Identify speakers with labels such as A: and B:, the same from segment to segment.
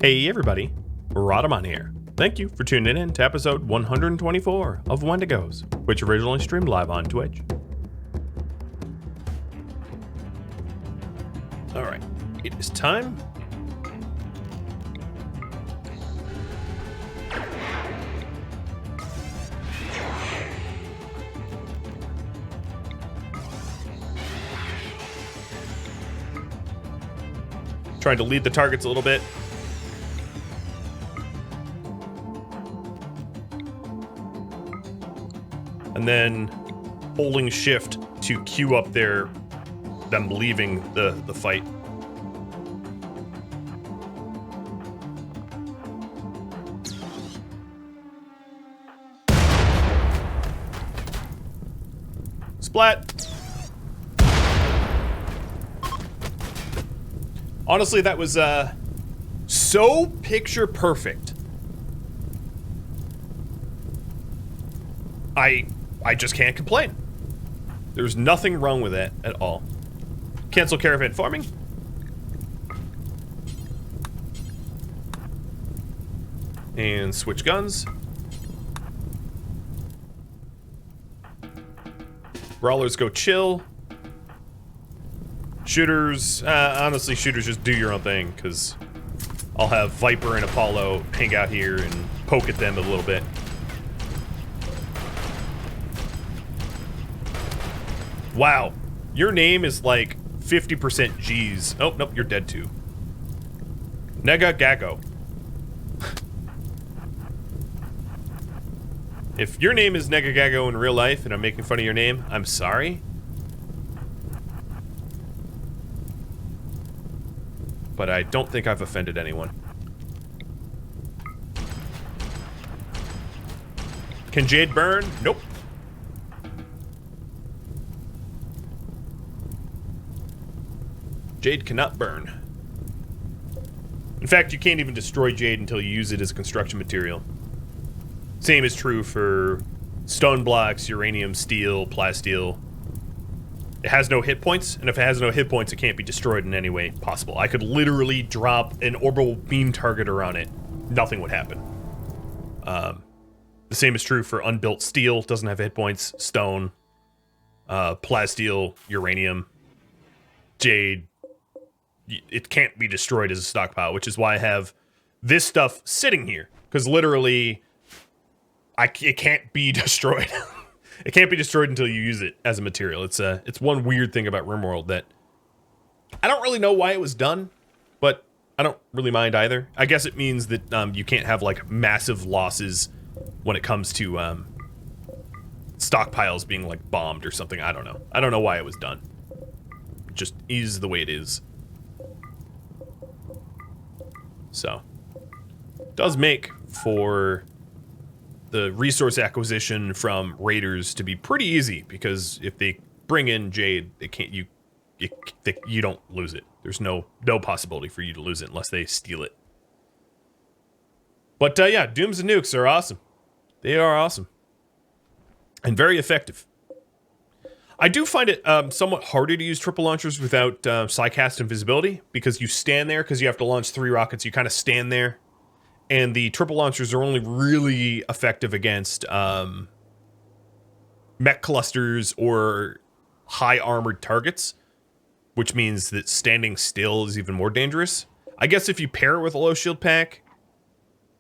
A: Hey everybody, Rhadamant here. Thank you for tuning in to episode 124 of Wendigos, which originally streamed live on Twitch. Alright, it is time. Trying to lead the targets a little bit. And then holding shift to queue up them leaving the fight. Splat. Honestly, that was so picture perfect. I just can't complain. There's nothing wrong with that at all. Cancel caravan farming. And switch guns. Brawlers go chill. Shooters, honestly, shooters just do your own thing, because I'll have Viper and Apollo hang out here and poke at them a little bit. Wow, your name is like 50% G's. Oh, nope, you're dead too. Negagago. If your name is Negagago in real life and I'm making fun of your name, I'm sorry. But I don't think I've offended anyone. Can Jade burn? Nope. Jade cannot burn. In fact, you can't even destroy Jade until you use it as construction material. Same is true for stone blocks, uranium, steel, plasteel. It has no hit points, and if it has no hit points, it can't be destroyed in any way possible. I could literally drop an orbital beam targeter on it. Nothing would happen. The same is true for unbuilt steel. Doesn't have hit points. Stone. Plasteel, uranium. Jade. It can't be destroyed as a stockpile, which is why I have this stuff sitting here. Because literally, it can't be destroyed. It can't be destroyed until you use it as a material. It's one weird thing about RimWorld that I don't really know why it was done, but I don't really mind either. I guess it means that you can't have like massive losses when it comes to stockpiles being like bombed or something. I don't know. I don't know why it was done. It just is the way it is. So, it does make for the resource acquisition from raiders to be pretty easy, because if they bring in Jade, you don't lose it. There's no possibility for you to lose it unless they steal it. But yeah, Dooms and Nukes are awesome. They are awesome. And very effective. I do find it somewhat harder to use triple launchers without Psycast invisibility, because you stand there, because you have to launch 3 rockets, you kind of stand there. And the triple launchers are only really effective against mech clusters or high armored targets, which means that standing still is even more dangerous. I guess if you pair it with a low shield pack,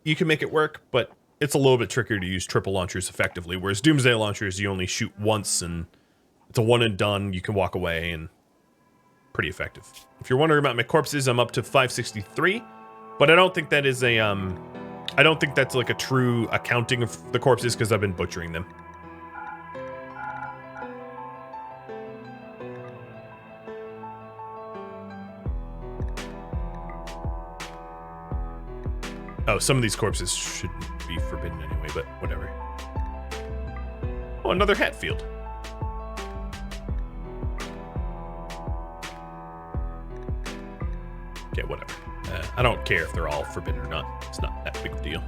A: you can make it work, but it's a little bit trickier to use triple launchers effectively, whereas Doomsday launchers, you only shoot once and it's a one and done, you can walk away, and pretty effective. If you're wondering about my corpses, I'm up to 563. But I don't think that is a, I don't think that's like a true accounting of the corpses, because I've been butchering them. Oh, some of these corpses shouldn't be forbidden anyway, but whatever. Oh, another Hatfield. Okay, whatever. I don't care if they're all forbidden or not. It's not that big of a deal.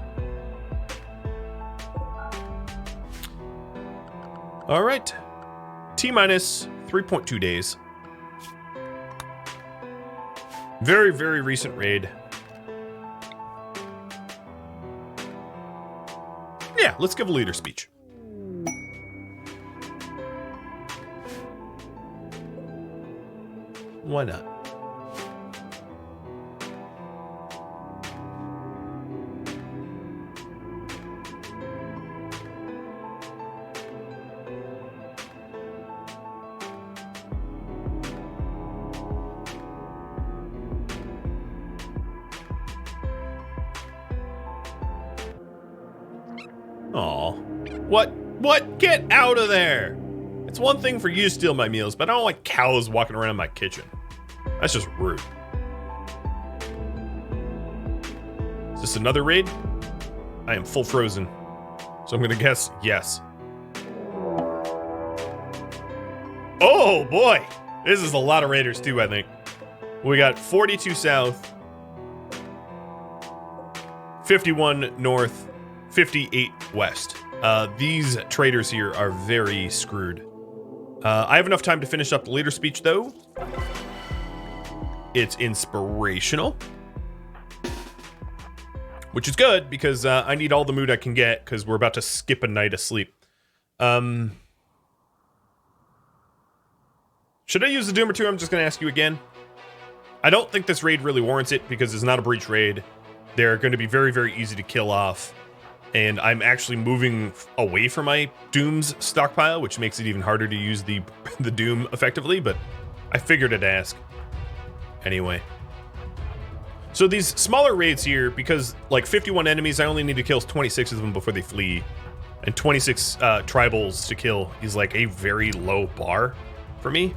A: All right. T-minus 3.2 days. Very, very recent raid. Yeah, let's give a leader speech. Why not? Aw. What? Get out of there! It's one thing for you to steal my meals, but I don't like cows walking around my kitchen. That's just rude. Is this another raid? I am full frozen. So I'm gonna guess yes. Oh boy! This is a lot of raiders too, I think. We got 42 south, 51 north, 58 west. These traders here are very screwed. I have enough time to finish up the leader speech though. It's inspirational, which is good because I need all the mood I can get because we're about to skip a night of sleep. Should I use the Doom or two? I'm just going to ask you again. I don't think this raid really warrants it because it's not a breach raid. They're going to be very, very easy to kill off. And I'm actually moving away from my Doom's stockpile, which makes it even harder to use the Doom effectively, but I figured I'd ask. Anyway. So these smaller raids here, because like 51 enemies, I only need to kill 26 of them before they flee. And 26 tribals to kill is like a very low bar for me.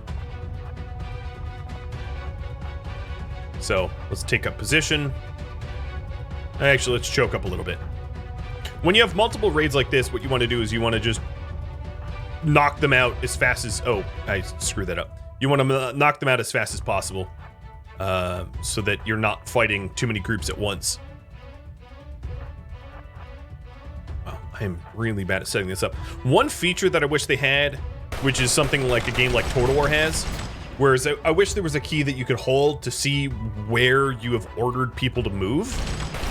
A: So let's take up position. Actually, let's choke up a little bit. When you have multiple raids like this, what you want to do is you want to just knock them out as fast as... Oh, I screwed that up. You want to knock them out as fast as possible so that you're not fighting too many groups at once. Wow, I am really bad at setting this up. One feature that I wish they had, which is something like a game like Total War has, whereas I wish there was a key that you could hold to see where you have ordered people to move,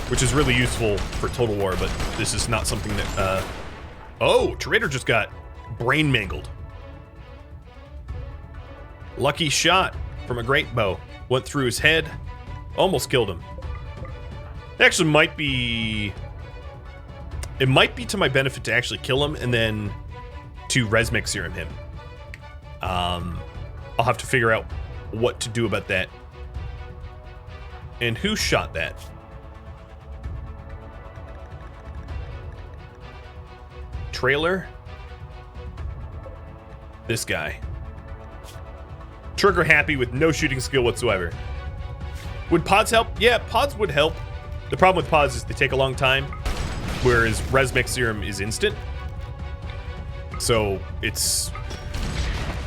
A: which is really useful for Total War, but this is not something that, Oh, Trader just got brain mangled. Lucky shot from a great bow. Went through his head, almost killed him. It actually might be... It might be to my benefit to actually kill him and then to resmec serum him. I'll have to figure out what to do about that. And who shot that? Trailer. This guy. Trigger happy with no shooting skill whatsoever. Would pods help? Yeah, pods would help. The problem with pods is they take a long time, whereas resmec serum is instant. So it's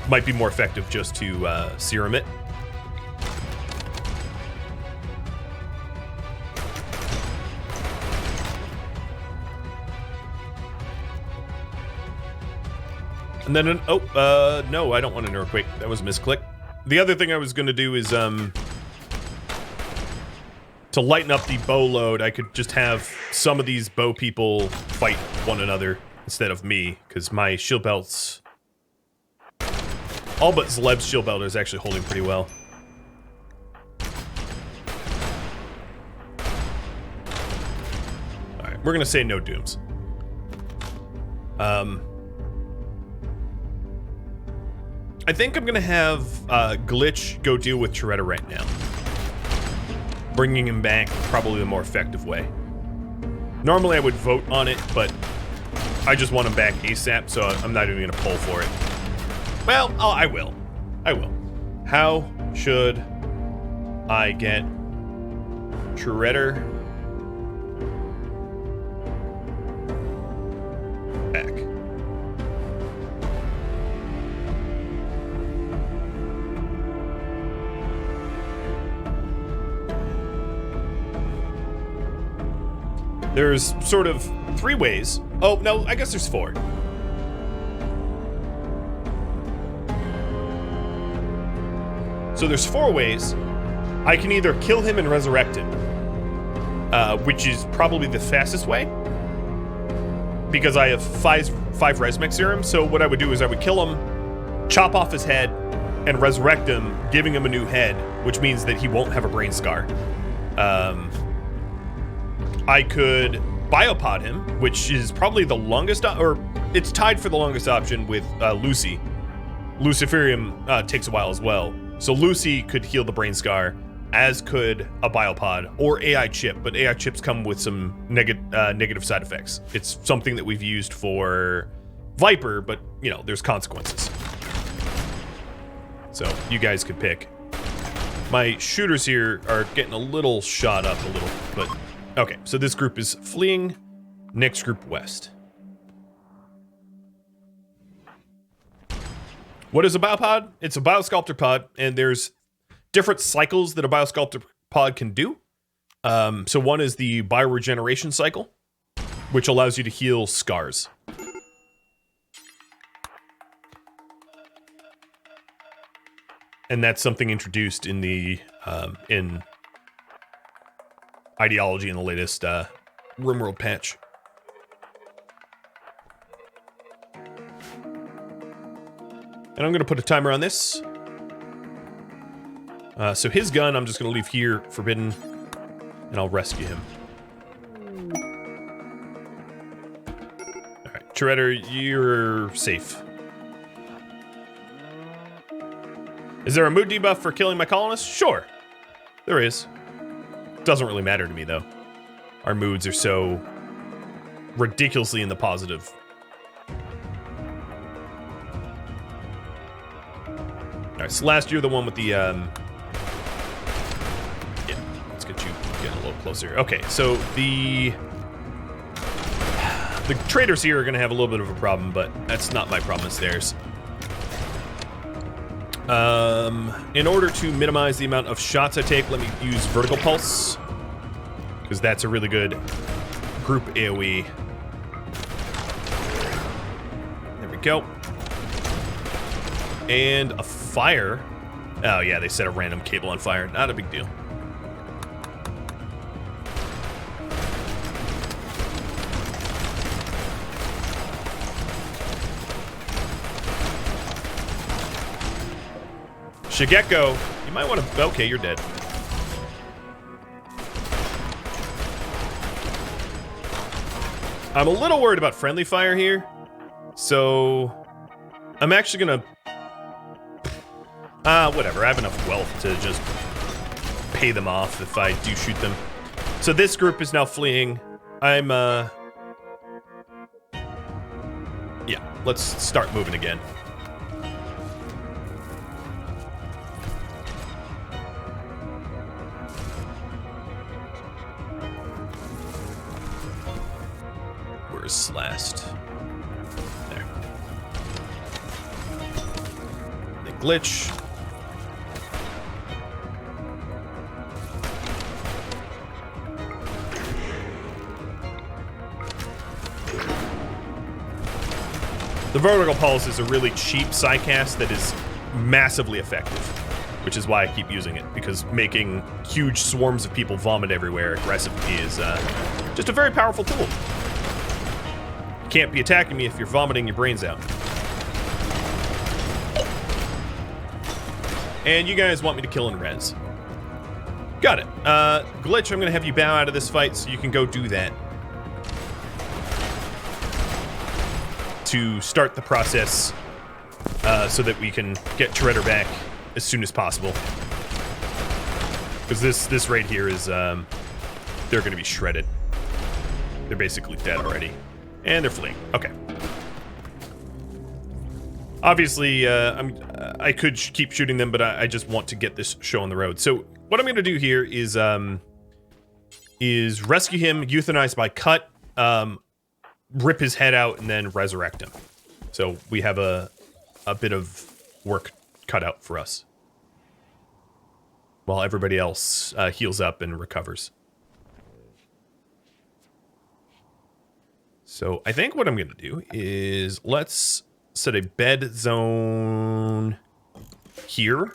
A: might be more effective just to serum it. And then, no, I don't want an earthquake. That was a misclick. The other thing I was going to do is, to lighten up the bow load, I could just have some of these bow people fight one another instead of me, because my shield belts... All but Zleb's shield belt is actually holding pretty well. Alright, we're going to say no dooms. I think I'm gonna have Glitch go deal with Toretta right now. Bringing him back, probably the more effective way. Normally I would vote on it, but I just want him back ASAP, so I'm not even gonna poll for it. Well, I will. I will. How should I get Toretta back? There's sort of 3 ways. Oh, no, I guess there's 4. So there's 4 ways. I can either kill him and resurrect him, which is probably the fastest way. because I have five Resmec serum. So what I would do is I would kill him, chop off his head, and resurrect him, giving him a new head, which means that he won't have a brain scar. I could biopod him, which is probably the longest, or it's tied for the longest option with Lucy. Luciferium takes a while as well. So Lucy could heal the brain scar, as could a biopod or AI chip, but AI chips come with some negative side effects. It's something that we've used for Viper, but you know, there's consequences. So you guys could pick. My shooters here are getting a little shot up a little, but okay. So this group is fleeing. Next group west. What is a biopod? It's a biosculptor pod, and there's different cycles that a biosculptor pod can do. So one is the bioregeneration cycle, which allows you to heal scars. And that's something introduced in the in ideology in the latest RimWorld patch. And I'm going to put a timer on this. So his gun, I'm just going to leave here, forbidden, and I'll rescue him. All right, Shredder, you're safe. Is there a mood debuff for killing my colonists? Sure, there is. Doesn't really matter to me, though. Our moods are so ridiculously in the positive. All right, so last year, the one with the, yeah, let's get you getting a little closer. Okay, so the traders here are going to have a little bit of a problem, but that's not my problem, it's theirs. In order to minimize the amount of shots I take, let me use vertical pulse, because that's a really good group AoE. There we go. And a fire. Oh yeah, they set a random cable on fire. Not a big deal. Shigeko, you might want to... Okay, you're dead. I'm a little worried about friendly fire here, so I'm actually gonna... whatever, I have enough wealth to just pay them off if I do shoot them. So this group is now fleeing. I'm, yeah, let's start moving again. Where's last? There. The glitch. The vertical pulse is a really cheap psycast that is massively effective, which is why I keep using it, because making huge swarms of people vomit everywhere aggressively is just a very powerful tool. You can't be attacking me if you're vomiting your brains out. And you guys want me to kill and res. Got it. Glitch, I'm gonna have you bow out of this fight so you can go do that. To start the process so that we can get Shredder back as soon as possible. Because this raid here is, they're gonna be shredded. They're basically dead already. And they're fleeing. Okay. Obviously, I could keep shooting them, but I just want to get this show on the road. So what I'm gonna do here is rescue him, euthanize by cut, rip his head out, and then resurrect him. So we have a bit of work cut out for us. While everybody else heals up and recovers. So I think what I'm going to do is let's set a bed zone here.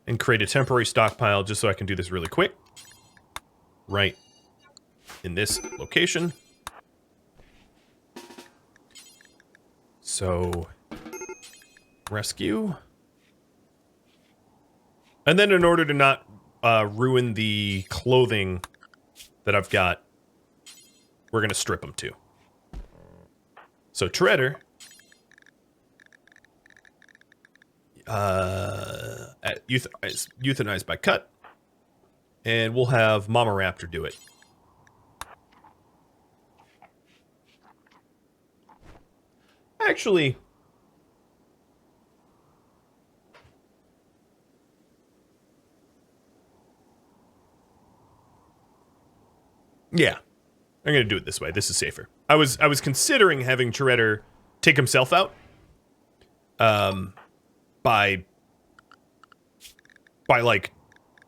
A: And create a temporary stockpile just so I can do this really quick. Right in this location. So, rescue. And then in order to not ruin the clothing that I've got, we're going to strip them too. So Treader, euthanized by cut, and we'll have Mama Raptor do it. Actually, yeah, I'm gonna do it this way. This is safer. I was considering having Treader take himself out, by like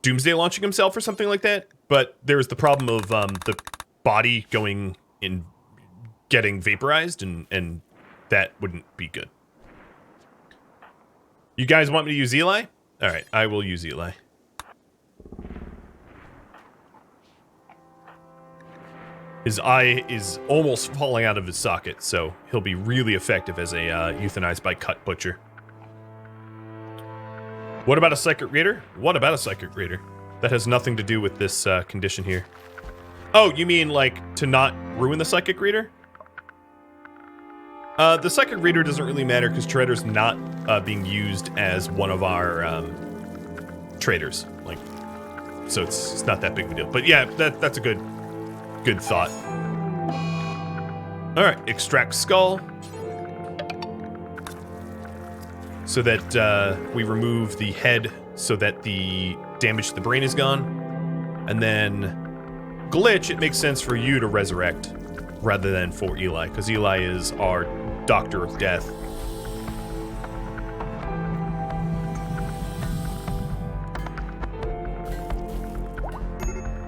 A: Doomsday launching himself or something like that. But there's the problem of the body going in, getting vaporized, and that wouldn't be good. You guys want me to use Eli? All right, I will use Eli. His eye is almost falling out of his socket, so he'll be really effective as a euthanized by cut butcher. What about a psychic reader? What about a psychic reader? That has nothing to do with this condition here. Oh, you mean like to not ruin the psychic reader? The psychic reader doesn't really matter because Treader's not being used as one of our traders. Like, so it's not that big of a deal. But yeah, that's a good thought. All right, extract skull, so that we remove the head, so that the damage to the brain is gone, and then glitch. It makes sense for you to resurrect rather than for Eli, because Eli is our doctor of death.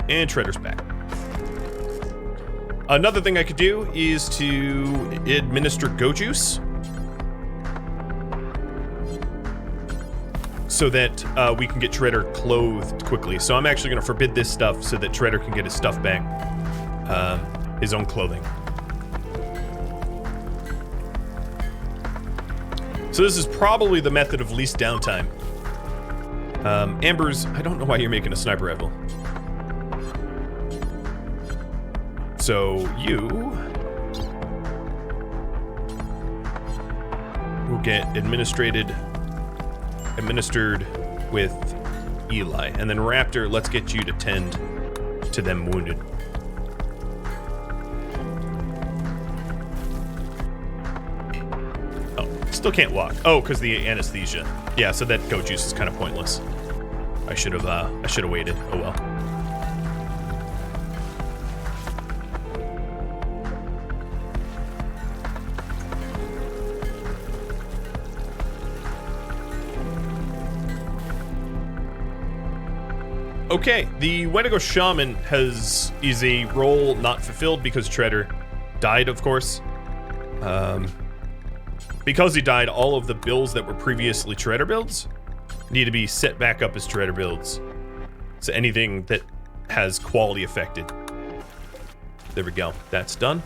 A: And Treader's back. Another thing I could do is to administer Go Juice, so that we can get Treader clothed quickly. So I'm actually going to forbid this stuff so that Treader can get his stuff back, his own clothing. So this is probably the method of least downtime. Amber's, I don't know why you're making a sniper rifle. So you will get administered with Eli. And then Raptor, let's get you to tend to them wounded. Oh, still can't walk. Oh, because the anesthesia. Yeah, so that goat juice is kind of pointless. I should have waited. Oh well. Okay, the Wendigo Shaman is a role not fulfilled because Treader died, of course. Because he died, all of the builds that were previously Treader builds need to be set back up as Treader builds. So anything that has quality affected. There we go. That's done.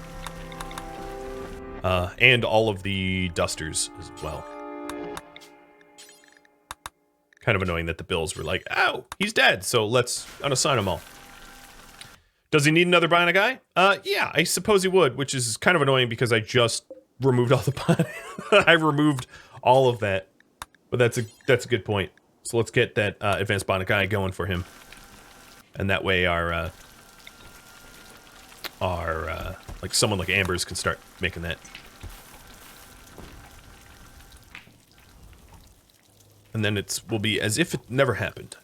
A: And all of the dusters as well. Kind of annoying that the bills were like, "Ow, he's dead, so let's unassign them all." Does he need another bionic eye? Yeah, I suppose he would, which is kind of annoying because I just removed all the bionic. I removed all of that, but that's a good point. So let's get that advanced bionic eye going for him, and that way our like someone like Amber's can start making that. And then will be as if it never happened.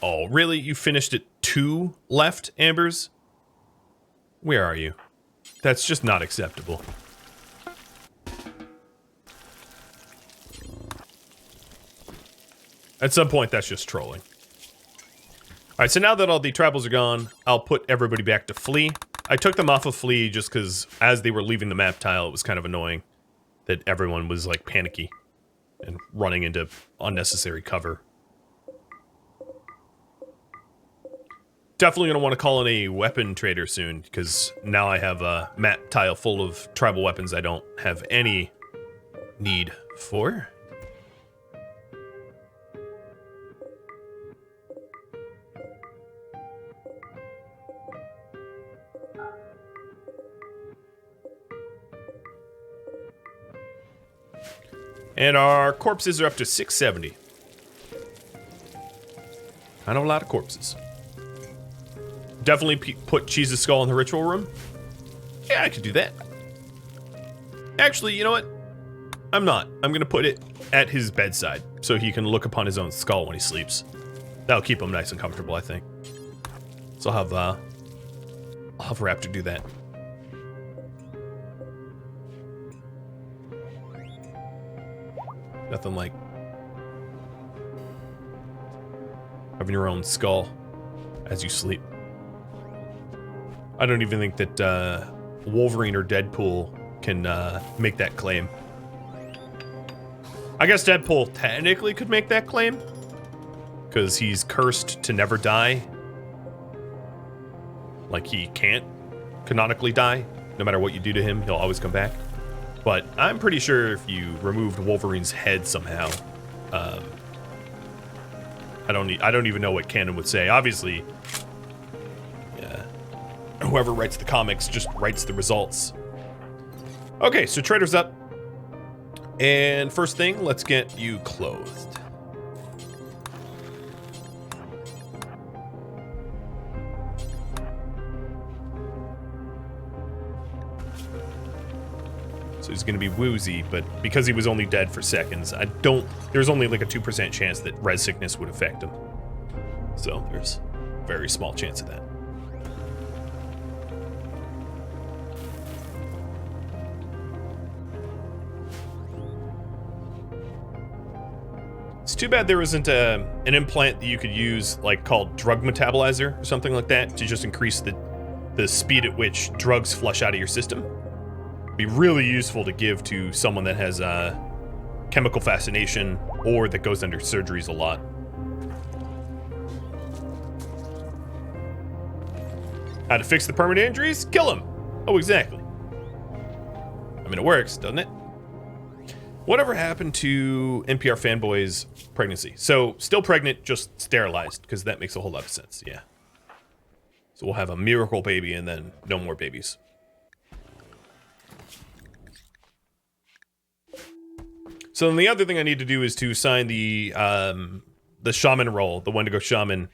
A: Oh, really? You finished it 2 left, Ambers. Where are you? That's just not acceptable. At some point, that's just trolling. Alright, so now that all the tribals are gone, I'll put everybody back to Flee. I took them off of Flee just because as they were leaving the map tile, it was kind of annoying that everyone was, like, panicky and running into unnecessary cover. Definitely going to want to call in a weapon trader soon, because now I have a map tile full of tribal weapons I don't have any need for. And our corpses are up to 670. I know a lot of corpses. Definitely put Cheese's skull in the ritual room. Yeah, I could do that. Actually, you know what? I'm not. I'm going to put it at his bedside so he can look upon his own skull when he sleeps. That'll keep him nice and comfortable, I think. So I'll have Raptor do that. Nothing like having your own skull as you sleep. I don't even think that Wolverine or Deadpool can make that claim. I guess Deadpool technically could make that claim because he's cursed to never die. Like, he can't canonically die. No matter what you do to him, he'll always come back. But I'm pretty sure if you removed Wolverine's head somehow, I don't even know what canon would say. Obviously, yeah, whoever writes the comics just writes the results. Okay, so trader's up. And first thing, let's get you clothed. So he's going to be woozy, but because he was only dead for seconds, there's only like a 2% chance that res sickness would affect him. So there's a very small chance of that. It's too bad there isn't an implant that you could use, like called drug metabolizer or something like that, to just increase the speed at which drugs flush out of your system. Be really useful to give to someone that has chemical fascination or that goes under surgeries a lot. How to fix the permanent injuries? Kill him. Oh, exactly. I mean, it works, doesn't it? Whatever happened to NPR Fanboy's pregnancy? So, still pregnant, just sterilized, because that makes a whole lot of sense, yeah. So we'll have a miracle baby and then no more babies. So then the other thing I need to do is to assign the shaman role, the Wendigo shaman,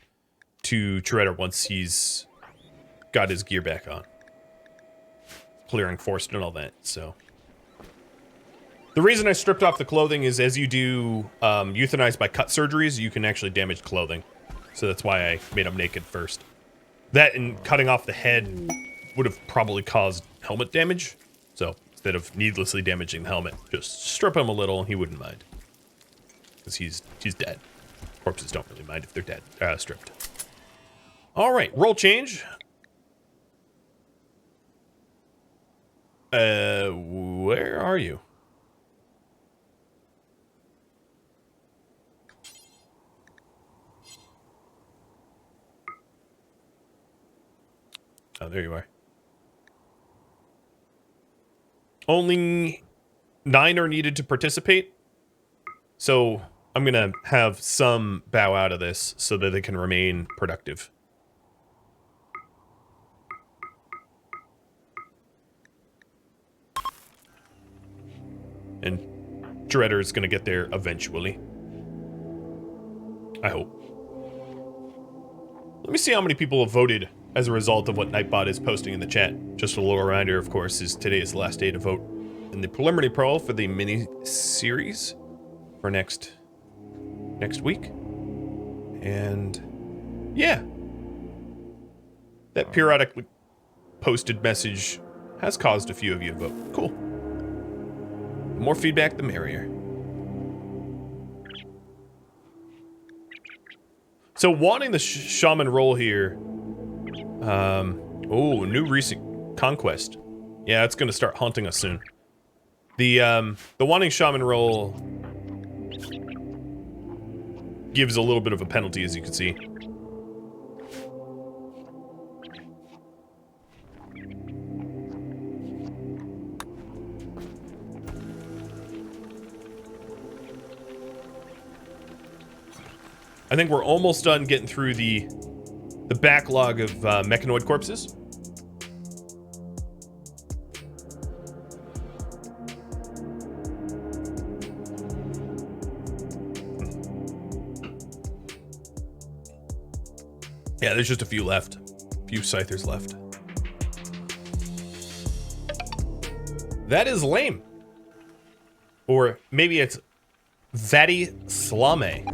A: to Shredder once he's got his gear back on. Clearing forest and all that, so. The reason I stripped off the clothing is as you do euthanized by cut surgeries, you can actually damage clothing. So that's why I made him naked first. That and cutting off the head would have probably caused helmet damage. So instead of needlessly damaging the helmet, just strip him a little and he wouldn't mind. Because he's dead. Corpses don't really mind if they're dead, stripped. All right, roll change. Where are you? Oh, there you are. Only 9 are needed to participate. So I'm going to have some bow out of this so that they can remain productive. And Shredder is going to get there eventually. I hope. Let me see how many people have voted as a result of what Nightbot is posting in the chat. Just a little reminder, of course, is today is the last day to vote in the preliminary poll for the mini-series for next week. And yeah. That periodically posted message has caused a few of you to vote. Cool. The more feedback, the merrier. So wanting the shaman role here. Oh, new recent conquest. Yeah, it's gonna start haunting us soon. The wanting shaman role gives a little bit of a penalty, as you can see. I think we're almost done getting through the backlog of mechanoid corpses. Yeah, there's just a few left. A few scythers left. That is lame. Or maybe it's Vati Slame.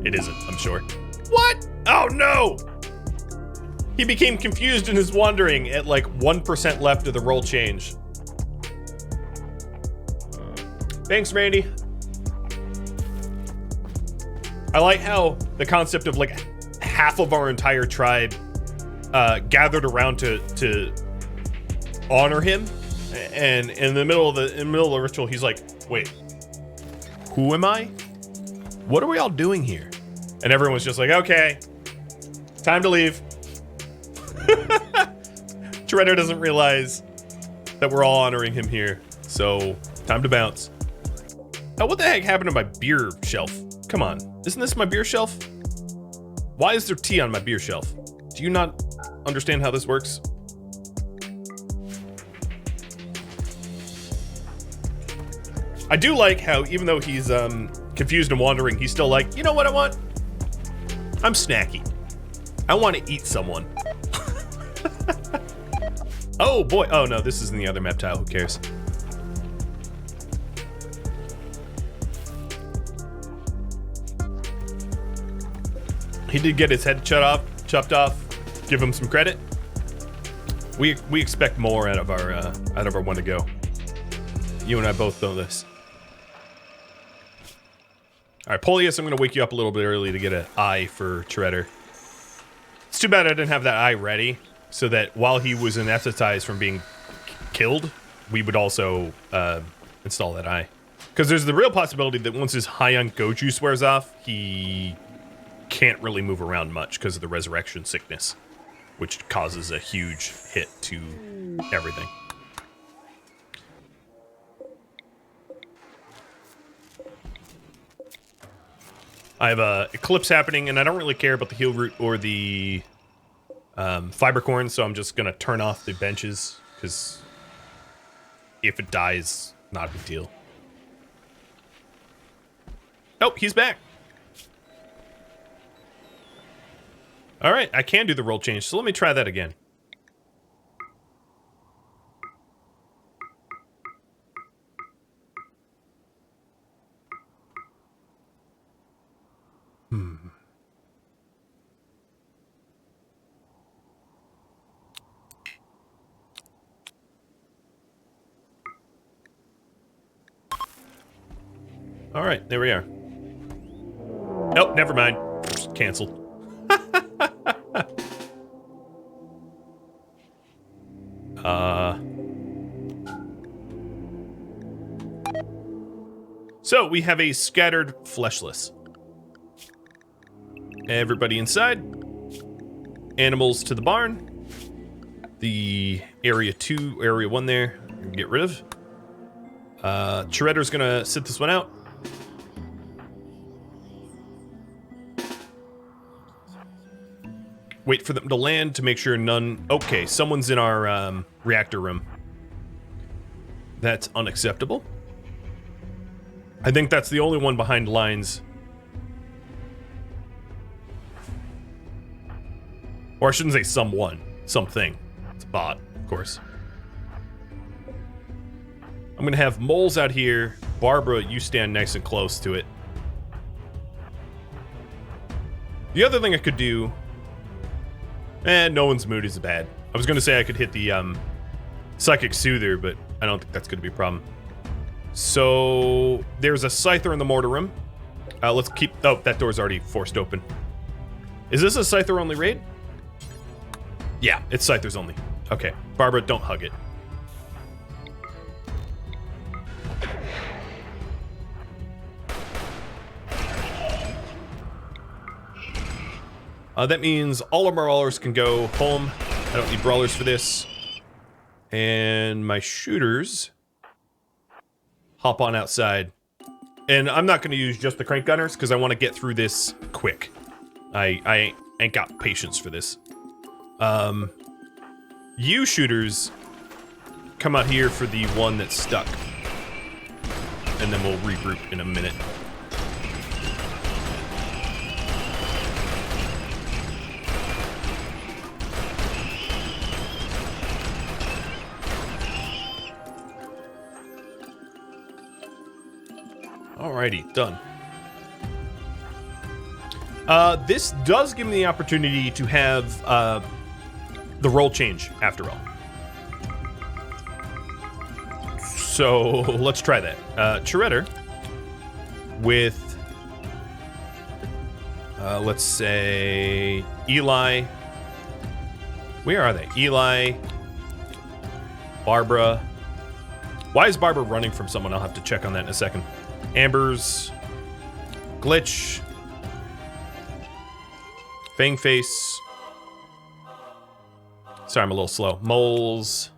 A: It isn't, I'm sure. What? Oh no! He became confused in his wandering at like 1% left of the roll change. Thanks, Randy. I like how the concept of like half of our entire tribe gathered around to honor him, and in the middle of the ritual, he's like, "Wait, who am I? What are we all doing here?" And everyone's just like, "Okay, time to leave." Shredder doesn't realize that we're all honoring him here, so time to bounce. Oh, what the heck happened to my beer shelf? Come on, isn't this my beer shelf? Why is there tea on my beer shelf? Do you not understand how this works? I do like how even though he's confused and wandering, he's still like, you know what I want? I'm snacky. I want to eat someone. Oh boy. Oh no, this is in the other map tile. Who cares? He did get his head chopped off. Give him some credit. We expect more out of our Wendigo. You and I both know this. All right, Polius, I'm gonna wake you up a little bit early to get an eye for Shredder. It's too bad I didn't have that eye ready, so that while he was anesthetized from being killed, we would also install that eye. Because there's the real possibility that once his high on go juice wears off, he can't really move around much because of the resurrection sickness, which causes a huge hit to everything. I have a eclipse happening, and I don't really care about the heal root or the fiber corn, so I'm just gonna turn off the benches because if it dies, not a big deal. Oh, he's back. All right, I can do the roll change, so let me try that again. All right, there we are. Nope, never mind. Canceled. So we have a scattered fleshless. Everybody inside. Animals to the barn. The area 2, area 1 there, get rid of. Shredder's gonna sit this one out. Wait for them to land to make sure none... Okay, someone's in our reactor room. That's unacceptable. I think that's the only one behind lines. Or I shouldn't say someone. Something. It's a bot, of course. I'm gonna have moles out here. Barbara, you stand nice and close to it. The other thing I could do And no one's mood is bad. I was going to say I could hit the Psychic Soother, but I don't think that's going to be a problem. So there's a Scyther in the mortar room. Let's keep... Oh, that door's already forced open. Is this a Scyther only raid? Yeah, it's Scythers only. Okay. Barbara, don't hug it. That means all of our brawlers can go home. I don't need brawlers for this. And my shooters hop on outside. And I'm not going to use just the crank gunners because I want to get through this quick. I ain't got patience for this. You shooters come out here for the one that's stuck. And then we'll regroup in a minute. Alrighty, done. This does give me the opportunity to have the role change after all. So let's try that. Chiretter with, let's say, Eli. Where are they? Eli, Barbara. Why is Barbara running from someone? I'll have to check on that in a second. Amber's, Glitch, Fangface. Sorry, I'm a little slow. Moles,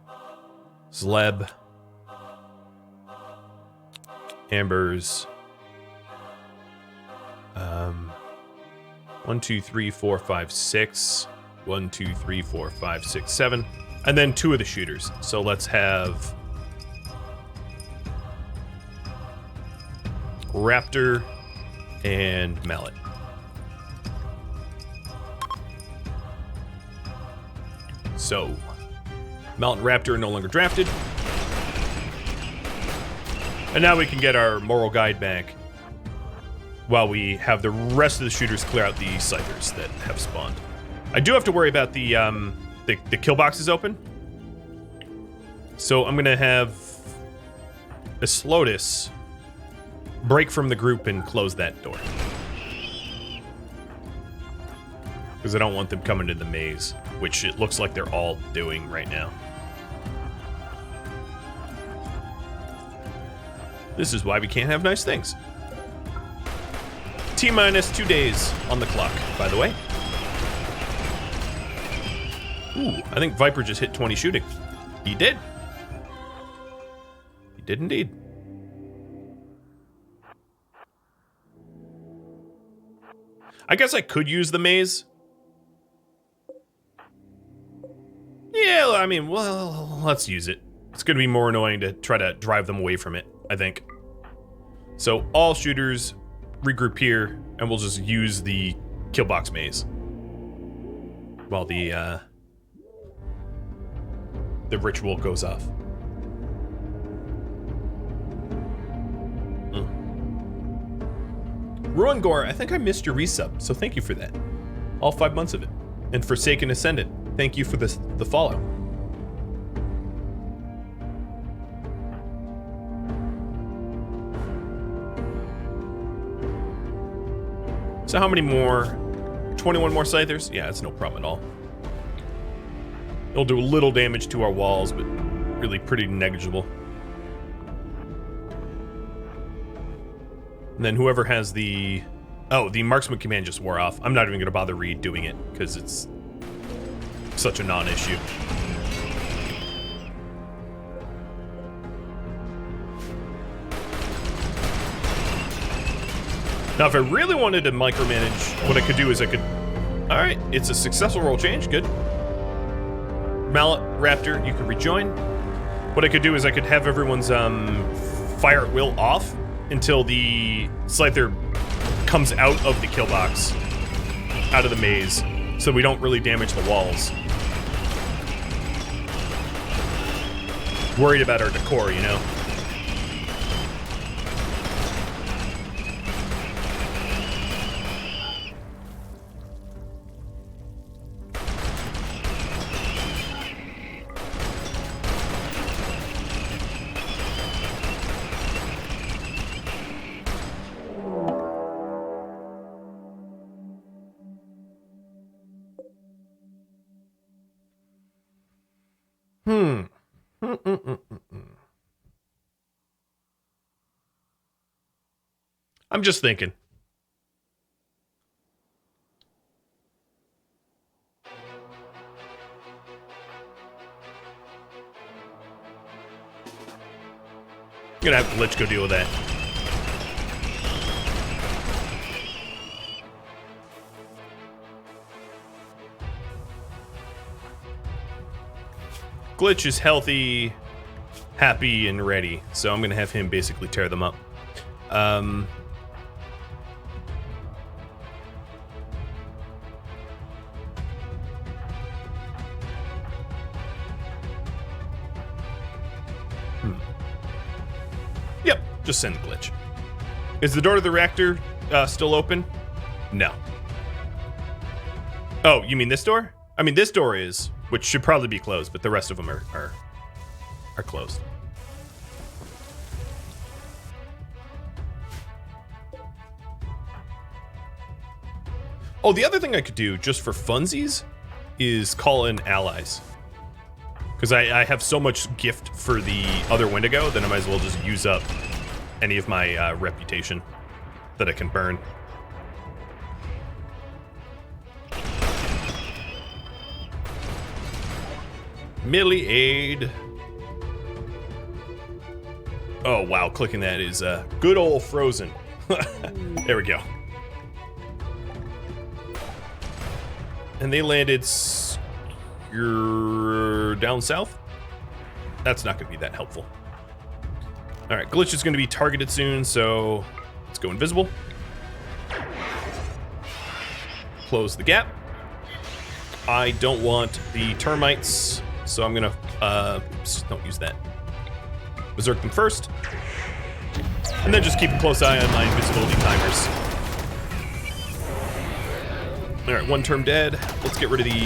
A: Zleb, Amber's. 1, 2, 3, 4, 5, 6. 1, 2, 3, 4, 5, 6, 7. And then 2 of the shooters. So let's have Raptor and Mallet. So, Mallet and Raptor are no longer drafted. And now we can get our moral guide back while we have the rest of the shooters clear out the Scythers that have spawned. I do have to worry about the kill boxes open. So I'm going to have a Slotus break from the group and close that door. Because I don't want them coming to the maze, which it looks like they're all doing right now. This is why we can't have nice things. T-minus 2 days on the clock, by the way. Ooh, I think Viper just hit 20 shooting. He did. He did indeed. I guess I could use the maze. Yeah, I mean, well, let's use it. It's going to be more annoying to try to drive them away from it, I think. So all shooters regroup here, and we'll just use the kill box maze while the ritual goes off. Ruin Gore, I think I missed your resub, so thank you for that. All 5 months of it. And Forsaken Ascendant, thank you for the follow. So how many more? 21 more Scythers? Yeah, it's no problem at all. It'll do a little damage to our walls, but really pretty negligible. And then whoever has the... Oh, the marksman command just wore off. I'm not even going to bother redoing it, because it's such a non-issue. Now, if I really wanted to micromanage, what I could do is I could... Alright, it's a successful roll change, good. Mallet, Raptor, you could rejoin. What I could do is I could have everyone's fire at will off until the Scyther comes out of the kill box, out of the maze, so we don't really damage the walls. Worried about our decor, you know? Hmm. Mm-mm-mm-mm-mm. I'm just thinking. I'm gonna have Glitch go deal with that. Glitch is healthy, happy, and ready, so I'm gonna have him basically tear them up. Yep, just send the Glitch. Is the door to the reactor still open? No. Oh, you mean this door? I mean, this door is, which should probably be closed, but the rest of them are closed. Oh, the other thing I could do, just for funsies, is call in allies. Because I have so much gift for the other Wendigo that I might as well just use up any of my reputation that I can burn. Melee aid. Oh, wow. Clicking that is good old frozen. There we go. And they landed down south. That's not going to be that helpful. All right, Glitch is going to be targeted soon, so let's go invisible. Close the gap. I don't want the termites, so I'm going to... oops, don't use that. Berserk them first. And then just keep a close eye on my invisibility timers. All right, one term dead. Let's get rid of the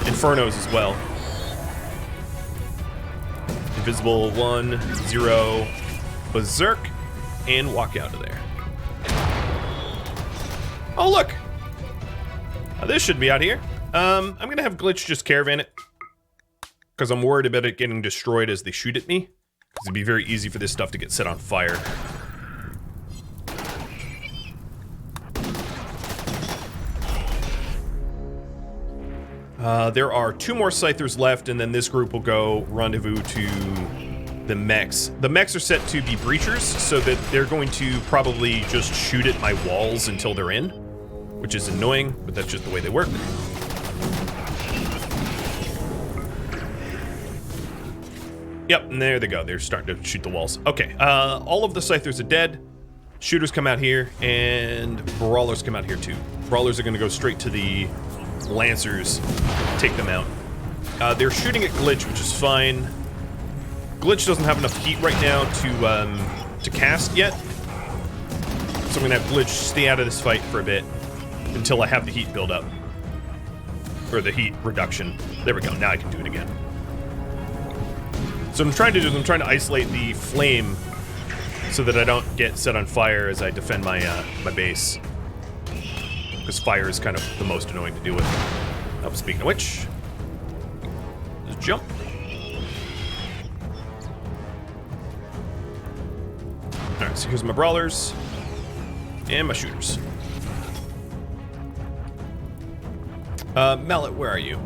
A: Infernos as well. Invisible 1, 0, Berserk, and walk out of there. Oh, look! This should be out here. I'm gonna have Glitch just caravan it, because I'm worried about it getting destroyed as they shoot at me. Because it'd be very easy for this stuff to get set on fire. There are 2 more Scythers left, and then this group will go rendezvous to the mechs. The mechs are set to be breachers, so that they're going to probably just shoot at my walls until they're in, which is annoying, but that's just the way they work. Yep, and there they go. They're starting to shoot the walls. Okay, all of the Scythers are dead. Shooters come out here, and Brawlers come out here too. Brawlers are going to go straight to the Lancers, take them out. They're shooting at Glitch, which is fine. Glitch doesn't have enough heat right now to cast yet, so I'm gonna have Glitch stay out of this fight for a bit until I have the heat build up, or the heat reduction. There we go. Now I can do it again. So what I'm trying to do is I'm trying to isolate the flame so that I don't get set on fire as I defend my my base. Because fire is kind of the most annoying to deal with. Oh, speaking of which, just jump. Alright, so here's my brawlers and my shooters. Mallet, where are you?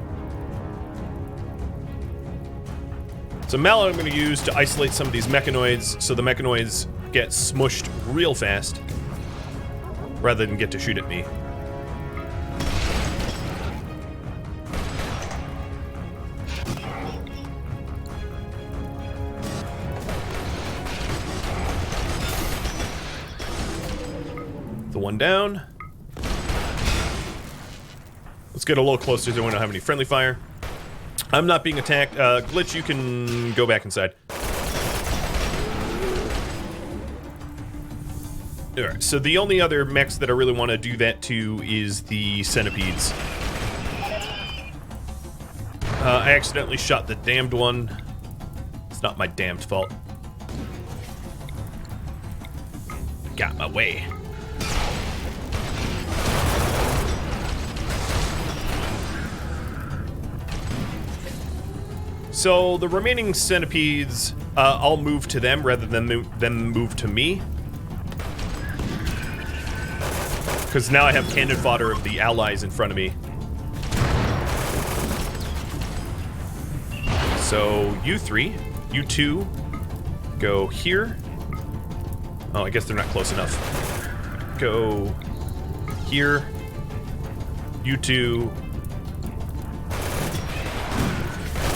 A: So Mallet I'm going to use to isolate some of these mechanoids so the mechanoids get smushed real fast rather than get to shoot at me. The one down. Let's get a little closer so we don't have any friendly fire. I'm not being attacked. Glitch, you can go back inside. Alright, so the only other mechs that I really want to do that to is the centipedes. I accidentally shot the damned one. It's not my damned fault. Got my way. So the remaining centipedes, I'll move to them rather than them move to me. Because now I have cannon fodder of the allies in front of me. So you three, you two, go here. Oh, I guess they're not close enough. Go here. You two.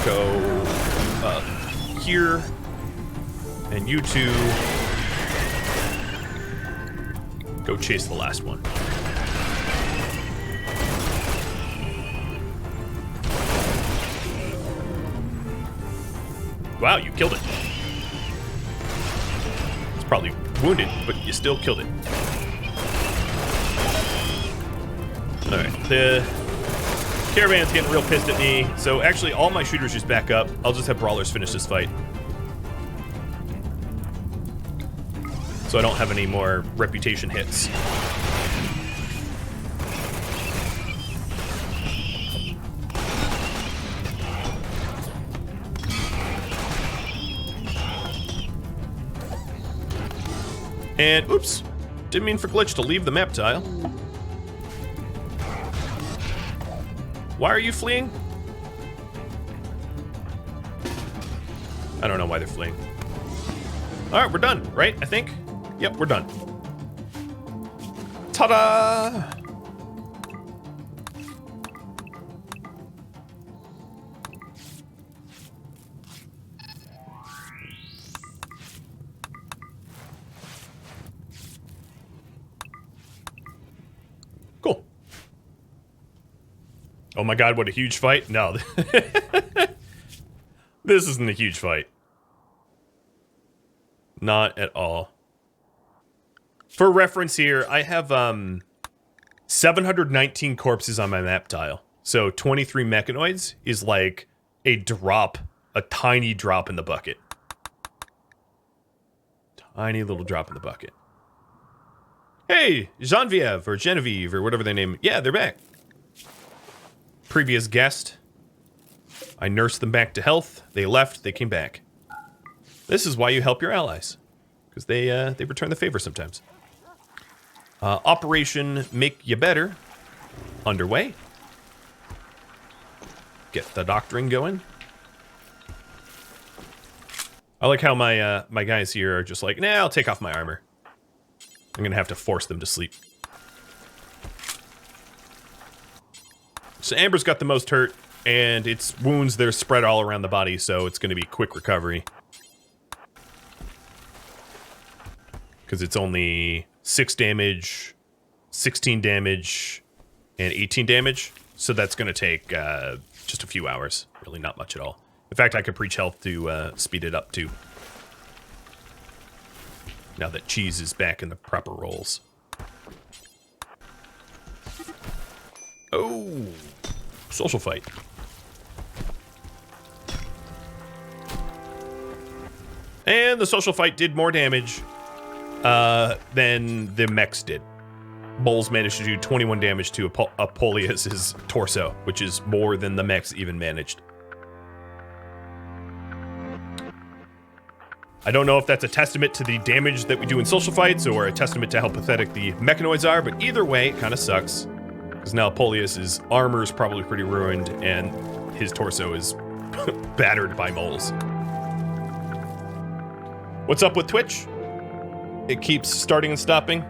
A: Go here. And you two. Go chase the last one. Wow, you killed it. It's probably wounded, but you still killed it. Alright, the caravan's getting real pissed at me, so actually all my shooters just back up. I'll just have brawlers finish this fight. So I don't have any more reputation hits. And, oops, didn't mean for Glitch to leave the map tile. Why are you fleeing? I don't know why they're fleeing. All right, we're done, right? I think? Yep, we're done. Ta-da! Cool. Oh my god, what a huge fight. No. This isn't a huge fight. Not at all. For reference here, I have 719 corpses on my map tile. So 23 mechanoids is like a drop, a tiny drop in the bucket. Tiny little drop in the bucket. Hey, Genevieve, or whatever they name it. Yeah, they're back. Previous guest. I nursed them back to health. They left, they came back. This is why you help your allies. Because they return the favor sometimes. Operation Make You Better. Underway. Get the doctoring going. I like how my guys here are just like, nah, I'll take off my armor. I'm gonna have to force them to sleep. So Amber's got the most hurt, and its wounds, they're spread all around the body, so it's gonna be quick recovery. Because it's only 6 damage, 16 damage, and 18 damage. So that's gonna take just a few hours. Really not much at all. In fact, I could preach health to speed it up too. Now that cheese is back in the proper roles. Oh, social fight. And the social fight did more damage than the mechs did. Bulls managed to do 21 damage to Apoleus's torso, which is more than the mechs even managed. I don't know if that's a testament to the damage that we do in social fights or a testament to how pathetic the mechanoids are, but either way, it kind of sucks. Because now Apoleus's armor is probably pretty ruined, and his torso is battered by moles. What's up with Twitch? It keeps starting and stopping.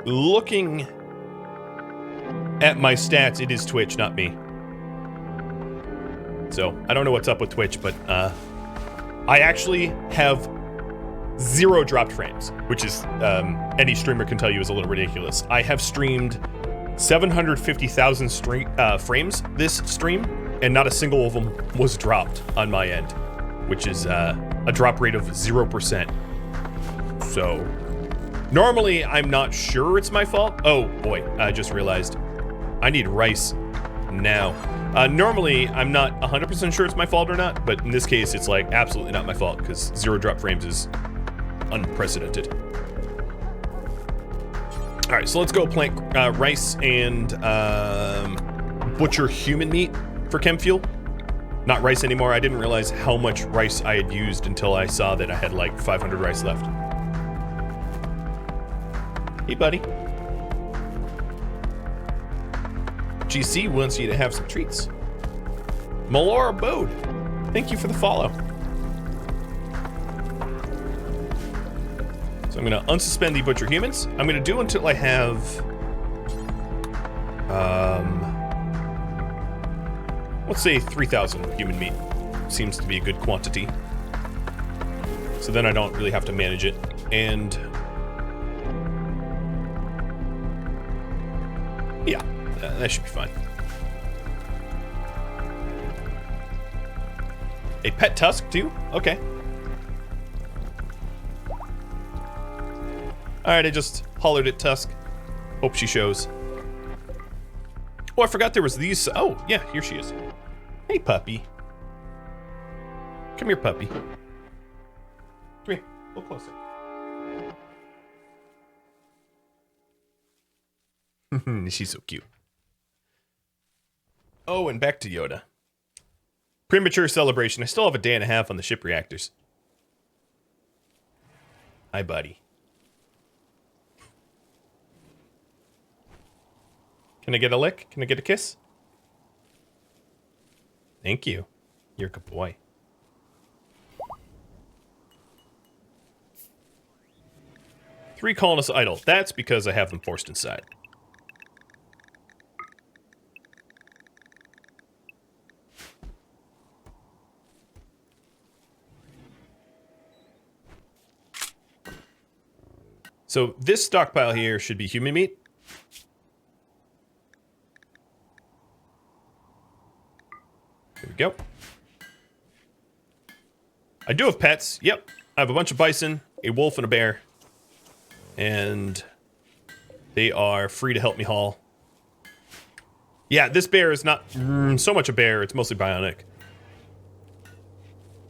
A: Looking at my stats, it is Twitch, not me. So, I don't know what's up with Twitch, but I actually have 0 dropped frames, which is, any streamer can tell you is a little ridiculous. I have streamed 750,000 frames this stream, and not a single of them was dropped on my end, which is a drop rate of 0%. So, normally I'm not sure it's my fault. Oh boy, I just realized I need rice now. Normally I'm not 100% sure it's my fault or not, but in this case it's like absolutely not my fault because 0 drop frames is unprecedented. All right, so let's go plant rice and butcher human meat for chem fuel. Not rice anymore. I didn't realize how much rice I had used until I saw that I had like 500 rice left. Hey, buddy. GC wants you to have some treats. Malora Bode, thank you for the follow. So I'm gonna unsuspend the butcher humans. I'm gonna do until I have let's say 3,000 human meat. Seems to be a good quantity. So then I don't really have to manage it. And yeah, that should be fine. A pet tusk too? Okay. Alright, I just hollered at Tusk. Hope she shows. Oh, I forgot there was these. Oh, yeah, here she is. Hey, puppy. Come here, puppy. Come here, a little closer. She's so cute. Oh, and back to Yoda. Premature celebration. I still have a day and a half on the ship reactors. Hi, buddy. Can I get a lick? Can I get a kiss? Thank you. You're a good boy. Three colonists idle. That's because I have them forced inside. So this stockpile here should be human meat. There we go. I do have pets. Yep. I have a bunch of bison, a wolf, and a bear. And they are free to help me haul. Yeah, this bear is not so much a bear. It's mostly bionic.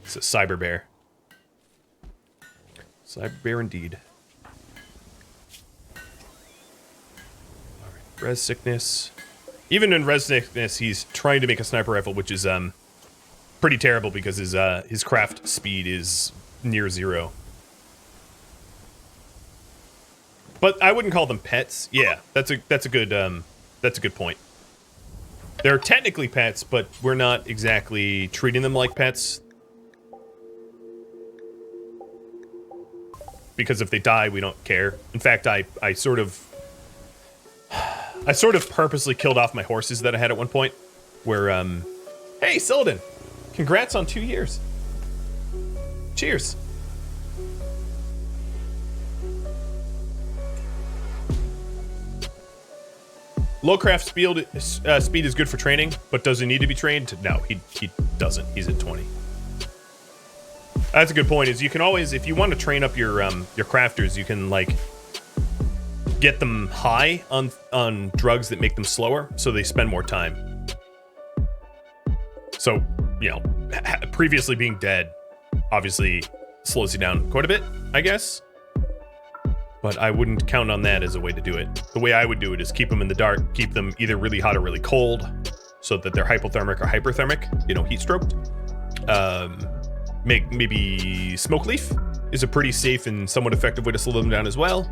A: It's a cyber bear. Cyber bear indeed. Alright, res sickness. Even in res sickness, he's trying to make a sniper rifle, which is pretty terrible because his craft speed is near zero. But I wouldn't call them pets. Yeah, that's a good point. They're technically pets, but we're not exactly treating them like pets. Because if they die, we don't care. In fact, I sort of purposely killed off my horses that I had at one point. Where, hey, Silden! Congrats on 2 years. Cheers. Low craft speed is good for training, but does he need to be trained? No, he doesn't. He's at 20. That's a good point. Is you can always, if you want to train up your crafters, you can like get them high on drugs that make them slower, so they spend more time. So, you know, previously being dead obviously slows you down quite a bit, I guess. But I wouldn't count on that as a way to do it. The way I would do it is keep them in the dark, keep them either really hot or really cold, so that they're hypothermic or hyperthermic, you know, heat stroked. Maybe smoke leaf is a pretty safe and somewhat effective way to slow them down as well.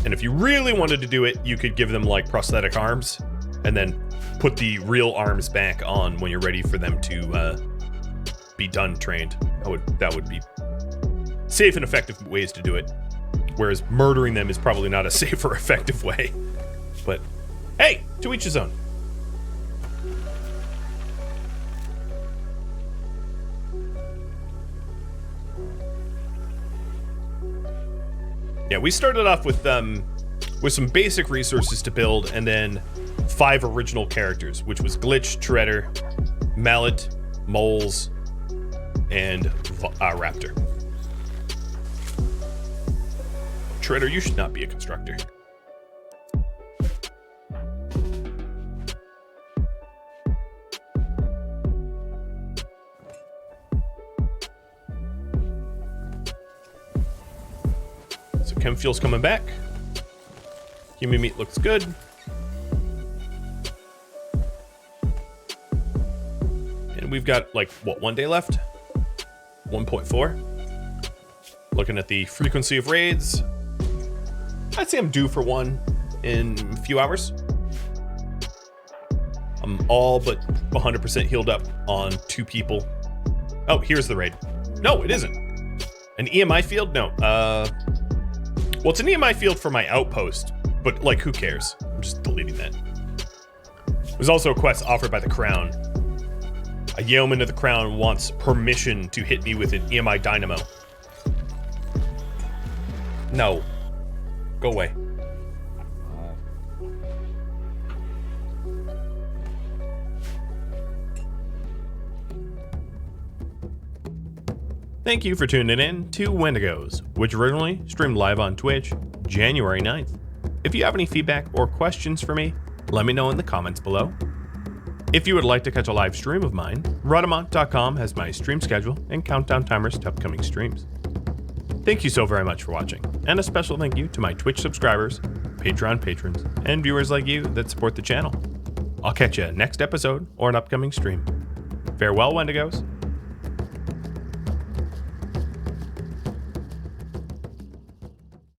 A: And if you really wanted to do it, you could give them like prosthetic arms and then put the real arms back on when you're ready for them to be done trained. That would be safe and effective ways to do it. Whereas murdering them is probably not a safe or effective way. But hey, to each his own. Yeah, we started off with some basic resources to build, and then 5 original characters, which was Glitch, Treader, Mallet, Moles, and Raptor. Treader, you should not be a constructor. So chem fuel's coming back. Human meat looks good. And we've got like, what, 1 day left? 1.4. Looking at the frequency of raids, I'd say I'm due for one in a few hours. I'm all but 100% healed up on 2 people. Oh, here's the raid. No, it isn't. An EMI field? No. Well, it's an EMI field for my outpost, but like, who cares? I'm just deleting that. There's also a quest offered by the Crown. A yeoman of the Crown wants permission to hit me with an EMI dynamo. No. Go away. Thank you for tuning in to Wendigos, which originally streamed live on Twitch January 9th. If you have any feedback or questions for me, let me know in the comments below. If you would like to catch a live stream of mine, Rhadamant.com has my stream schedule and countdown timers to upcoming streams. Thank you so very much for watching, and a special thank you to my Twitch subscribers, Patreon patrons, and viewers like you that support the channel. I'll catch you next episode or an upcoming stream. Farewell, Wendigos.